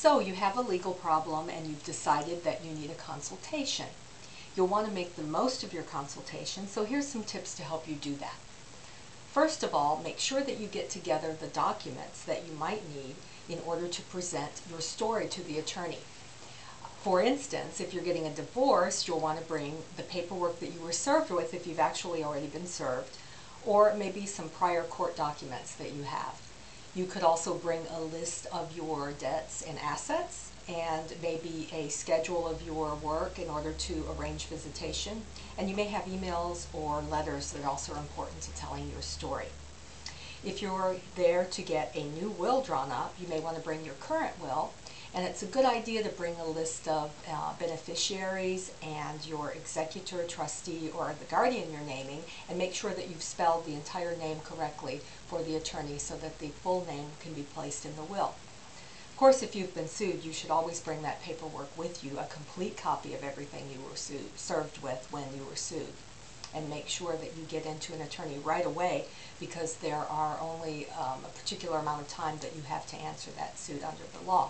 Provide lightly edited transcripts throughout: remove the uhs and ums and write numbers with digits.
So you have a legal problem and you've decided that you need a consultation. You'll want to make the most of your consultation, so here's some tips to help you do that. First of all, make sure that you get together the documents that you might need in order to present your story to the attorney. For instance, if you're getting a divorce, you'll want to bring the paperwork that you were served with if you've actually already been served, or maybe some prior court documents that you have. You could also bring a list of your debts and assets and maybe a schedule of your work in order to arrange visitation. And you may have emails or letters that also are important to telling your story. If you're there to get a new will drawn up, you may want to bring your current will. And it's a good idea to bring a list of beneficiaries and your executor, trustee, or the guardian you're naming, and make sure that you've spelled the entire name correctly for the attorney so that the full name can be placed in the will. Of course, if you've been sued, you should always bring that paperwork with you, a complete copy of everything you were served with when you were sued. And make sure that you get into an attorney right away, because there are only a particular amount of time that you have to answer that suit under the law.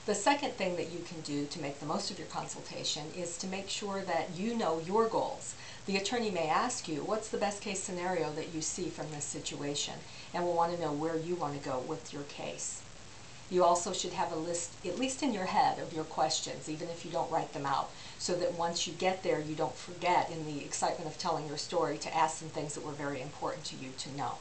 The second thing that you can do to make the most of your consultation is to make sure that you know your goals. The attorney may ask you, what's the best case scenario that you see from this situation? And will want to know where you want to go with your case. You also should have a list, at least in your head, of your questions, even if you don't write them out, so that once you get there, you don't forget in the excitement of telling your story to ask some things that were very important to you to know.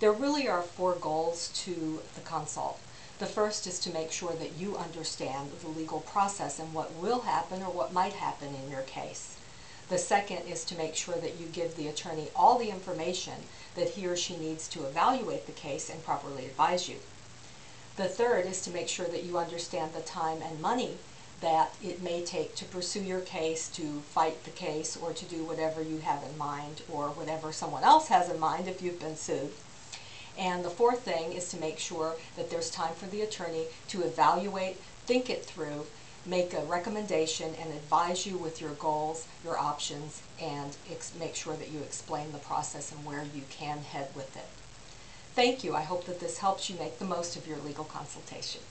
There really are 4 goals to the consult. The first is to make sure that you understand the legal process and what will happen or what might happen in your case. The second is to make sure that you give the attorney all the information that he or she needs to evaluate the case and properly advise you. The third is to make sure that you understand the time and money that it may take to pursue your case, to fight the case, or to do whatever you have in mind, or whatever someone else has in mind if you've been sued. And the fourth thing is to make sure that there's time for the attorney to evaluate, think it through, make a recommendation, and advise you with your goals, your options, and make sure that you explain the process and where you can head with it. Thank you. I hope that this helps you make the most of your legal consultation.